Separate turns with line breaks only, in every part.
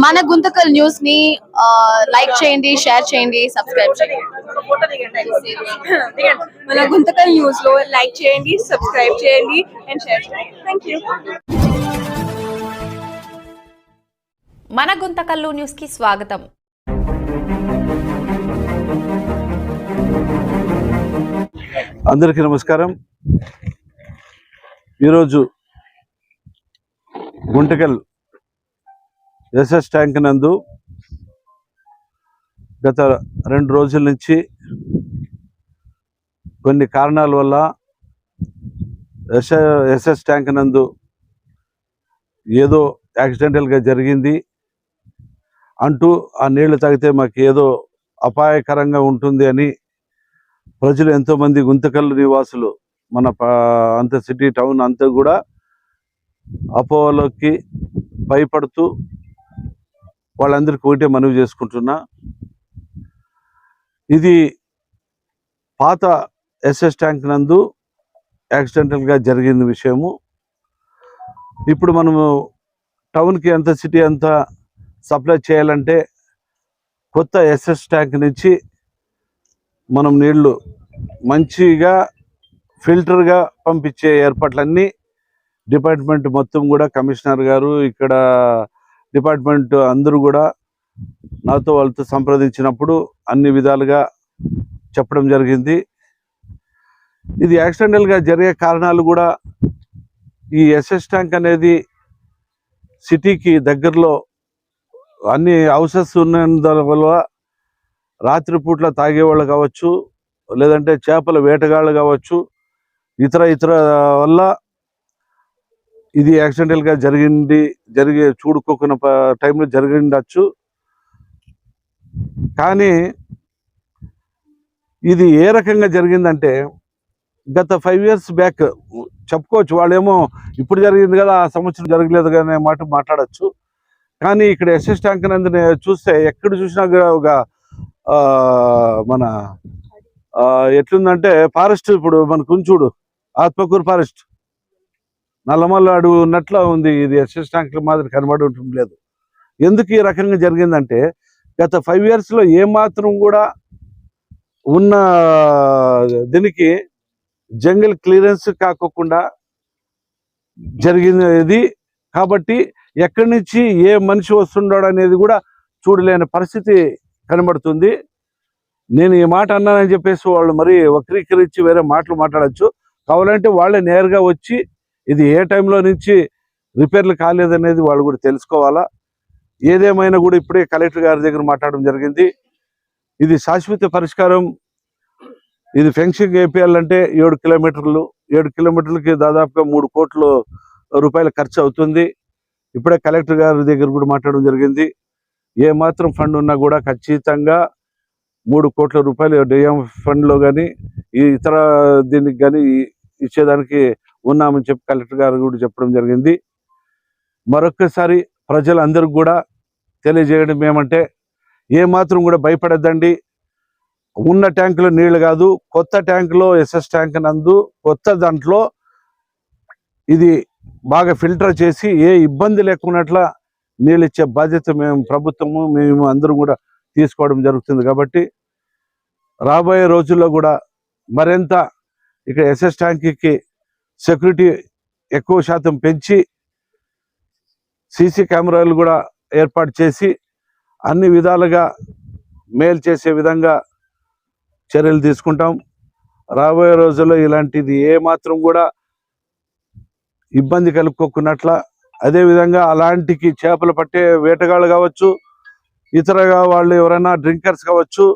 మన గుంతకల్ న్యూస్ ని లైక్ చేయండి, షేర్ చేయండి, సబ్స్క్రైబ్ చేయండి.
మన గుంతకల్ న్యూస్ లో లైక్ చేయండి, సబ్స్క్రైబ్ చేయండి అండ్ షేర్ చేయండి. థాంక్యూ.
మన గుంతకల్లు న్యూస్ కి స్వాగతం.
అందరికీ నమస్కారం. ఈరోజు గుంటకల్ ఎస్ఎస్ ట్యాంక్ నందు గత 2 రోజుల నుంచి కొన్ని కారణాల వల్ల ఎస్ఎస్ ట్యాంక్ నందు ఏదో యాక్సిడెంటల్గా జరిగింది అంటూ ఆ నీళ్లు తాగితే మాకు ఏదో అపాయకరంగా ఉంటుంది అని ప్రజలు ఎంతోమంది గుంతకల్ నివాసులు మన అంత సిటీ టౌన్ అంతా కూడా అపోలోకి భయపడుతూ వాళ్ళందరికీ ఒకటే మనవి చేసుకుంటున్నా. ఇది పాత ఎస్ఎస్ ట్యాంక్ నందు యాక్సిడెంటల్గా జరిగిన విషయము. ఇప్పుడు మనము టౌన్కి అంత సిటీ అంతా సప్లై చేయాలంటే కొత్త ఎస్ఎస్ ట్యాంక్ నుంచి మనం నీళ్లు మంచిగా ఫిల్టర్గా పంపించే ఏర్పాట్లన్నీ డిపార్ట్మెంట్ మొత్తం కూడా కమిషనర్ గారు ఇక్కడ డిపార్ట్మెంట్ అందరూ కూడా నాతో వాళ్ళతో సంప్రదించినప్పుడు అన్ని విధాలుగా చెప్పడం జరిగింది. ఇది యాక్సిడెంటల్గా జరిగే కారణాలు కూడా ఈ ఎస్ఎస్ ట్యాంక్ అనేది సిటీకి దగ్గరలో అన్ని హౌసెస్ ఉన్నందువల్ల రాత్రిపూట్ల తాగేవాళ్ళు కావచ్చు, లేదంటే చేపల వేటగాళ్ళు కావచ్చు, ఇతర వల్ల ఇది యాక్సిడెంటల్గా జరిగే చూడుకోకున్న టైంలో జరిగిండొచ్చు. కానీ ఇది ఏ రకంగా జరిగిందంటే గత 5 years బ్యాక్ చెప్పుకోవచ్చు. వాళ్ళేమో ఇప్పుడు జరిగింది కదా, ఆ సంవత్సరం జరగలేదు అనే మాట మాట్లాడచ్చు. కానీ ఇక్కడ ఎస్ఎస్ ట్యాంక్ నందు చూస్తే ఎక్కడ చూసినా ఒక మన ఎట్లుందంటే ఫారెస్ట్, ఇప్పుడు మన కుంచూడు ఆత్మకూరు ఫారెస్ట్ నల్లమల్ల అడవి ఉన్నట్లా ఉంది. ఇది ఎస్ఎస్ ట్యాంక్ మాదిరి కనబడి ఉంటుంది లేదు. ఎందుకు ఈ రకంగా జరిగిందంటే గత 5 years ఏమాత్రం కూడా ఉన్న దీనికి జంగల్ క్లియరెన్స్ కాకోకుండా జరిగింది ఇది. కాబట్టి ఎక్కడి నుంచి ఏ మనిషి వస్తున్నాడు అనేది కూడా చూడలేని పరిస్థితి కనబడుతుంది. నేను ఈ మాట అన్నానని చెప్పేసి వాళ్ళు మరీ వక్రీకరించి వేరే మాటలు మాట్లాడచ్చు. కావాలంటే వాళ్ళే నేరుగా వచ్చి ఇది ఏ టైంలో నుంచి రిపేర్లు కాలేదనేది వాళ్ళు కూడా తెలుసుకోవాలా. ఏదేమైనా కూడా ఇప్పుడే కలెక్టర్ గారి దగ్గర మాట్లాడడం జరిగింది. ఇది శాశ్వత పరిష్కారం. ఇది ఫెన్సింగ్ వేయాలంటే 7 కిలోమీటర్లు, 7 కిలోమీటర్లకి దాదాపుగా 3 కోట్ల రూపాయల ఖర్చు అవుతుంది. ఇప్పుడే కలెక్టర్ గారి దగ్గర కూడా మాట్లాడడం జరిగింది. ఏ మాత్రం ఫండ్ ఉన్నా కూడా ఖచ్చితంగా 3 కోట్ల రూపాయలు డిఎం ఫండ్లో కానీ ఈ ఇతర దీనికి కానీ ఇచ్చేదానికి ఉన్నామని చెప్పి కలెక్టర్ గారు కూడా చెప్పడం జరిగింది. మరొక్కసారి ప్రజలందరికీ కూడా తెలియజేయడం ఏమంటే ఏమాత్రం కూడా భయపడద్దండి. ఉన్న ట్యాంకులో నీళ్లు కాదు, కొత్త ట్యాంకులో ఎస్ఎస్ ట్యాంక్ నందు కొత్త దాంట్లో ఇది బాగా ఫిల్టర్ చేసి ఏ ఇబ్బంది లేకున్నట్ల నీళ్ళు ఇచ్చే బాధ్యత మేము అందరం కూడా తీసుకోవడం జరుగుతుంది. కాబట్టి రాబోయే రోజుల్లో కూడా మరింత ఇక్కడ ఎస్ఎస్ ట్యాంక్కి సెక్యూరిటీ ఎక్కువ శాతం పెంచి సీసీ కెమెరాలు కూడా ఏర్పాటు చేసి అన్ని విధాలుగా మేలు చేసే విధంగా చర్యలు తీసుకుంటాం. రాబోయే రోజుల్లో ఇలాంటిది ఏ మాత్రం కూడా ఇబ్బంది కలుపుకోకున్నట్ల, అదేవిధంగా అలాంటికి చేపలు పట్టే వేటగాళ్ళు కావచ్చు, ఇతరగా వాళ్ళు ఎవరైనా డ్రింకర్స్ కావచ్చు,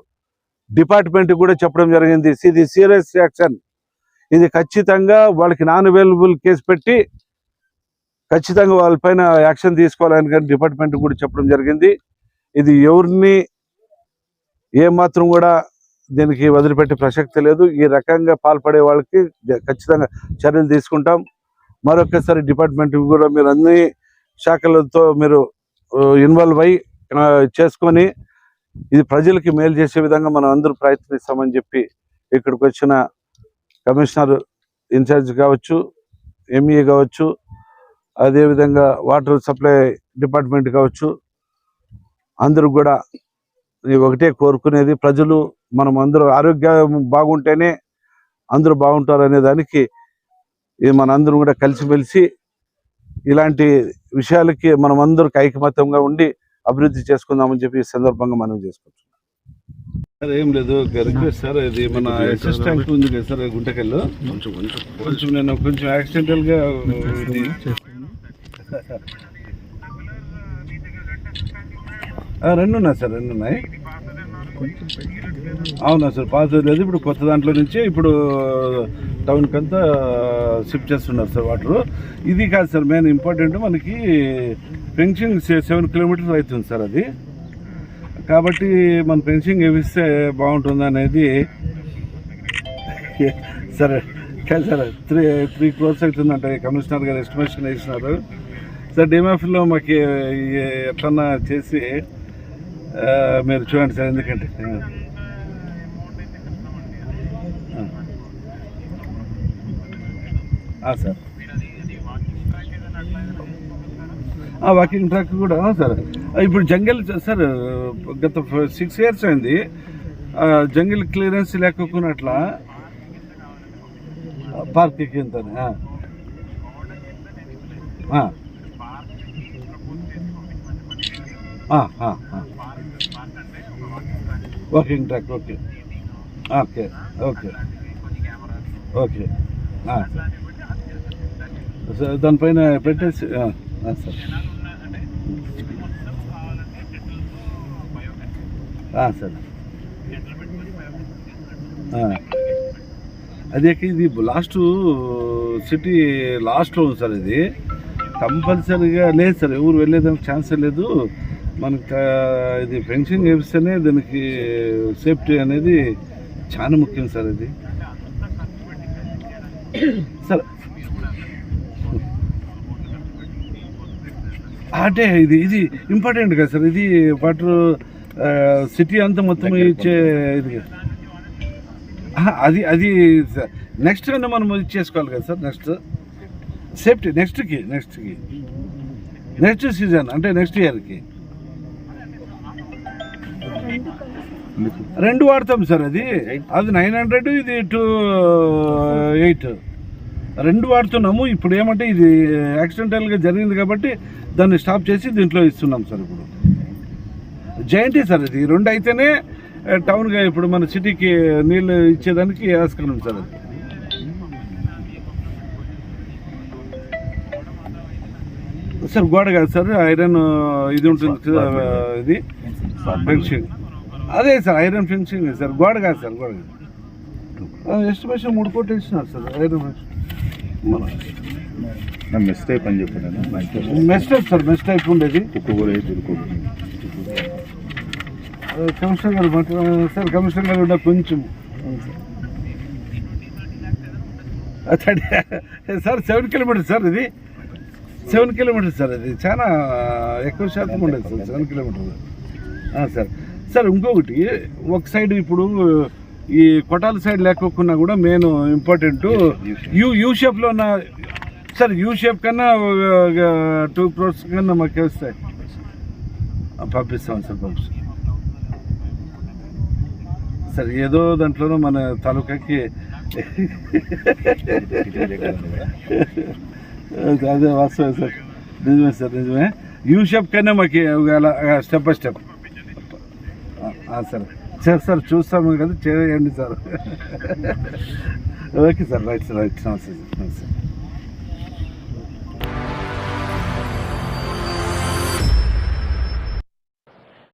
డిపార్ట్మెంట్ కూడా చెప్పడం జరిగింది. ఇది సీరియస్ యాక్షన్. ఇది ఖచ్చితంగా వాళ్ళకి నాన్ అవైలబుల్ కేసు పెట్టి ఖచ్చితంగా వాళ్ళపైన యాక్షన్ తీసుకోవాలని కానీ డిపార్ట్మెంట్ కూడా చెప్పడం జరిగింది. ఇది ఎవరిని ఏమాత్రం కూడా దీనికి వదిలిపెట్టే ప్రసక్తి లేదు. ఈ రకంగా పాల్పడే వాళ్ళకి ఖచ్చితంగా చర్యలు తీసుకుంటాం. మరొకసారి డిపార్ట్మెంట్ కూడా మీరు అన్ని శాఖలతో మీరు ఇన్వాల్వ్ అయ్యి చేసుకొని ఇది ప్రజలకి మేలు చేసే విధంగా మనం అందరూ ప్రయత్నిస్తామని చెప్పి ఇక్కడికి వచ్చిన కమిషనర్ ఇన్ఛార్జ్ కావచ్చు, ఎంఈ కావచ్చు, అదేవిధంగా వాటర్ సప్లై డిపార్ట్మెంట్ కావచ్చు, అందరూ కూడా ఒకటే కోరుకునేది, ప్రజలు మనం అందరూ ఆరోగ్యం బాగుంటేనే అందరూ బాగుంటారు అనే దానికి మనందరం కూడా కలిసిమెలిసి ఇలాంటి విషయాలకి మనం అందరికి ఐకమత్యంగా ఉండి అభివృద్ధి చేసుకుందామని చెప్పి ఈ సందర్భంగా మనం చేసుకుంటున్నాం. సార్ ఏం లేదు, రిక్వెస్ట్ సార్, ఇది మన అసిస్టెంట్ ఉంది కదా సార్ గుంటకల్లో, కొంచెం నేను కొంచెం యాక్సిడెంటల్గా రెండు ఉన్నాయి సార్, రెండు ఉన్నాయి. అవునా సార్, పాస్ లేదు. ఇప్పుడు కొత్త దాంట్లో నుంచి ఇప్పుడు టౌన్కి అంతా షిఫ్ట్ చేస్తున్నారు సార్ వాటర్. ఇది కాదు సార్ మెయిన్ ఇంపార్టెంట్, మనకి ఫెన్సింగ్ 7 కిలోమీటర్స్ అవుతుంది సార్ అది. కాబట్టి మన ఫెన్సింగ్ వేపిస్తే బాగుంటుంది అనేది సరే కాదు సార్. 3 crores అవుతుందంట కమిషనర్ గారు ఎస్టిమేషన్ వేసినారు సార్. డిఎంఎఫ్లో మాకు ఎట్లన్నా చేసి మీరు చూడండి సార్, ఎందుకంటే సార్ వాకింగ్ ట్రాక్ కూడా సార్. ఇప్పుడు జంగల్ సార్ గత 6 years అయింది జంగిల్ క్లియరెన్స్ లేకపోయినా అట్లా పార్క్ ఎక్కిందని. Walking track okay okay okay okay sir, దానిపైన పెట్టేసి సార్. సార్ అదే ఇది లాస్ట్ సిటీ లాస్ట్లో ఉంది సార్. ఇది కంపల్సరీగా లేదు సార్, ఎవరు వెళ్ళేదానికి ఛాన్సే లేదు. మనకు ఇది ఫెన్సింగ్ వేపిస్తేనే దానికి సేఫ్టీ అనేది చాలా ముఖ్యం సార్. ఇది సార్ అంటే ఇది ఇంపార్టెంట్ కదా సార్. ఇది వాటర్ సిటీ అంతా మొత్తం ఇచ్చే ఇది అది నెక్స్ట్ కన్నా మనం ఇది చేసుకోవాలి కదా sir. Next safety next season అంటే నెక్స్ట్ ఇయర్కి 2 వాడతాం సార్. అది 900, ఇది 208 2 వాడుతున్నాము. ఇప్పుడు ఏమంటే ఇది యాక్సిడెంటల్గా జరిగింది కాబట్టి దాన్ని స్టాప్ చేసి దీంట్లో ఇస్తున్నాం సార్. ఇప్పుడు జైంటీ సార్, ఇది 2 అయితేనే టౌన్గా ఇప్పుడు మన సిటీకి నీళ్ళు ఇచ్చేదానికి ఆస్కారం సార్. అది సార్ గోడ కాదు సార్, ఐరన్ ఇది ఉంటుంది ఇది ఫెన్సింగ్. అదే సార్ ఐరన్ ఫెన్సింగ్ సార్, గోడ కాదు సార్. గోడ ఎస్టిమేషన్ 3 కోట్లు ఇచ్చినారు సార్. ఐరన్
మెస్ టైప్ అని చెప్పాను.
Mess type sir, mess type ఉండేది. కమిషనర్ గారు సార్, కమిషనర్ గారు కూడా కొంచెం సార్ 7 kilometers సార్. ఇది 7 kilometers సార్. ఇది చాలా ఎక్కువ శాతం ఉండేది సార్ 7 kilometers సార్. సార్ ఇంకొకటి, ఒక సైడ్ ఇప్పుడు ఈ కొటాల సైడ్ లేకపోకున్నా కూడా మెయిన్ ఇంపార్టెంట్ యూ షేప్లో ఉన్న సార్. యూ షేప్ కన్నా 2 crores కన్నా మాకు వస్తాయి, పంపిస్తాం సార్. సార్ ఏదో దాంట్లోనూ మన తాలూకాకి అదే వాస్తవం సార్. నిజమే సార్, నిజమే. యూ షేప్ కన్నా మాకు అలా step by step sir. Sir చూస్తాము కదా, చేయండి sir. Okay sir, right sir, right. నమస్తే సార్.